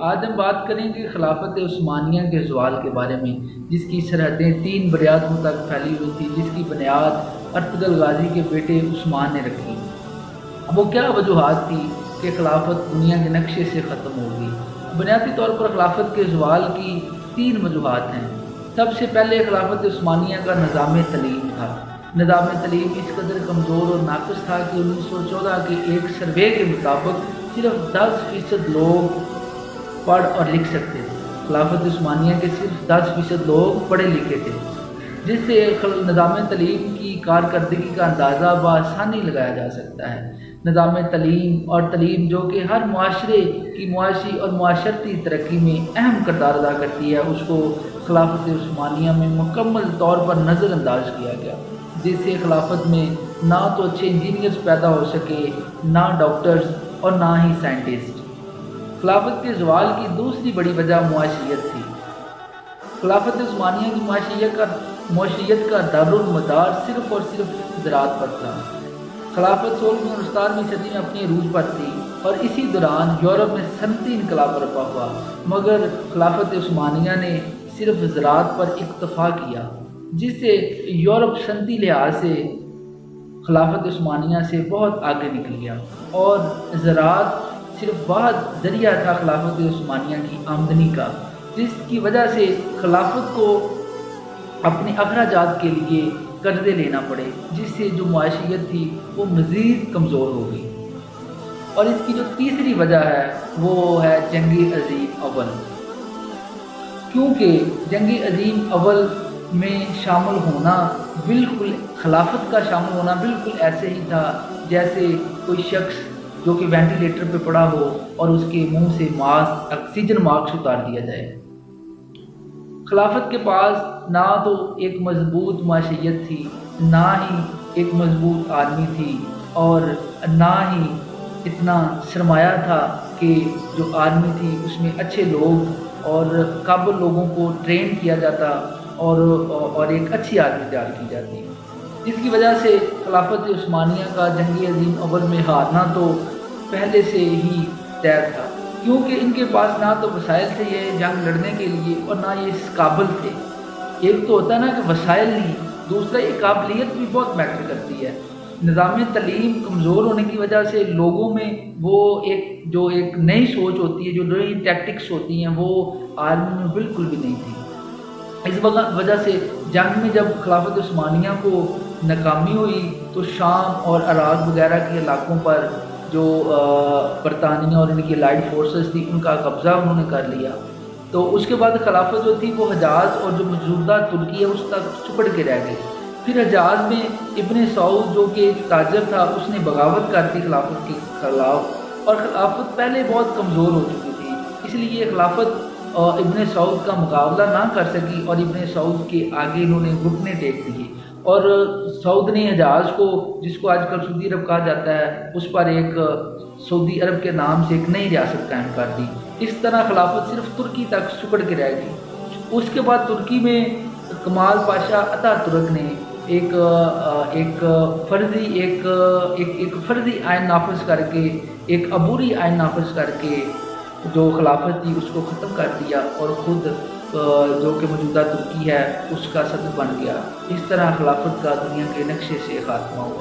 آج ہم بات کریں گے خلافت عثمانیہ کے زوال کے بارے میں، جس کی سرحدیں 3 بریعتوں تک پھیلی ہوئی تھی، جس کی بنیاد ارطغرل غازی کے بیٹے عثمان نے رکھی۔ وہ کیا وجوہات تھی کہ خلافت دنیا کے نقشے سے ختم ہو گئی؟ بنیادی طور پر خلافت کے زوال کی 3 وجوہات ہیں۔ سب سے پہلے خلافت عثمانیہ کا نظام تعلیم تھا۔ نظام تعلیم اس قدر کمزور اور ناقص تھا کہ 1914 کے ایک سروے کے مطابق صرف 10% لوگ پڑھ اور لکھ سکتے تھے۔ خلافت عثمانیہ کے صرف 10% لوگ پڑھے لکھے تھے، جس سے نظام تعلیم کی کارکردگی کا اندازہ بآسانی لگایا جا سکتا ہے۔ نظام تعلیم اور تعلیم جو کہ ہر معاشرے کی معاشی اور معاشرتی ترقی میں اہم کردار ادا کرتی ہے، اس کو خلافت عثمانیہ میں مکمل طور پر نظر انداز کیا گیا، جس سے خلافت میں نہ تو اچھے انجینئرز پیدا ہو سکے، نہ ڈاکٹرز اور نہ ہی سائنٹسٹ۔ خلافت کے زوال کی دوسری بڑی وجہ معاشیت تھی۔ خلافت عثمانیہ کی معاشیت کا دارالمدار صرف اور صرف زراعت پر تھا۔ خلافت 16ویں اور 17ویں صدی میں اپنے عروج پر تھی اور اسی دوران یورپ میں صنعتی انقلاب برپا ہوا، مگر خلافت عثمانیہ نے صرف زراعت پر اکتفا کیا، جس سے یورپ صنعتی لحاظ سے خلافت عثمانیہ سے بہت آگے نکل گیا، اور زراعت صرف واحد ذریعہ تھا خلافت عثمانیہ کی آمدنی کا، جس کی وجہ سے خلافت کو اپنے اخراجات کے لیے قرضے لینا پڑے، جس سے جو معاشیت تھی وہ مزید کمزور ہو گئی۔ اور اس کی جو تیسری وجہ ہے وہ ہے جنگ عظیم اول، کیونکہ جنگ عظیم اول میں شامل ہونا بالکل خلافت کا شامل ہونا بالکل ایسے ہی تھا جیسے کوئی شخص جو کہ وینٹیلیٹر پہ پڑا ہو اور اس کے منہ سے آکسیجن ماسک اتار دیا جائے۔ خلافت کے پاس نہ تو ایک مضبوط معاشیت تھی، نہ ہی ایک مضبوط آرمی تھی، اور نہ ہی اتنا سرمایہ تھا کہ جو آرمی تھی اس میں اچھے لوگ اور قابل لوگوں کو ٹرین کیا جاتا اور ایک اچھی آرمی تیار کی جاتی، جس کی وجہ سے خلافت عثمانیہ کا جنگ عظیم اول میں ہارنا تو پہلے سے ہی طے تھا، کیونکہ ان کے پاس نہ تو وسائل تھے یہ جنگ لڑنے کے لیے اور نہ یہ اس قابل تھے۔ ایک تو ہوتا ہے نا کہ وسائل نہیں، دوسرا یہ قابلیت بھی بہت میٹر کرتی ہے۔ نظام تعلیم کمزور ہونے کی وجہ سے لوگوں میں وہ ایک نئی سوچ ہوتی ہے، جو نئی ٹیکٹکس ہوتی ہیں، وہ آرمی میں بالکل بھی نہیں تھی۔ اس وجہ سے جنگ میں جب خلافت عثمانیہ کو ناکامی ہوئی تو شام اور عراق وغیرہ کے علاقوں پر جو برطانیہ اور ان کی الائیڈ فورسز تھی ان کا قبضہ انہوں نے کر لیا۔ تو اس کے بعد خلافت جو تھی وہ حجاز اور جو موجودہ ترکی ہے اس تک سپڑ کے رہ گئی۔ پھر حجاز میں ابن سعود جو کہ ایک تاجر تھا، اس نے بغاوت کر دی خلافت کے خلاف، اور خلافت پہلے بہت کمزور ہو چکی تھی، اس لیے خلافت ابن سعود کا مقابلہ نہ کر سکی اور ابن سعود کے آگے انہوں نے گھٹنے ٹیک دیے، اور سعود نے حجاز کو، جس کو آج کل سعودی عرب کہا جاتا ہے، اس پر ایک سعودی عرب کے نام سے ایک نئی ریاست قائم کر دی۔ اس طرح خلافت صرف ترکی تک سکڑ کے رہ گئی۔ اس کے بعد ترکی میں کمال پاشا اتا ترک نے ایک فرضی آئین نافذ کر کے، ایک عبوری آئین نافذ کر کے جو خلافت تھی اس کو ختم کر دیا، اور خود جو کہ موجودہ ترکی ہے اس کا صدر بن گیا۔ اس طرح خلافت کا دنیا کے نقشے سے خاتمہ ہوا۔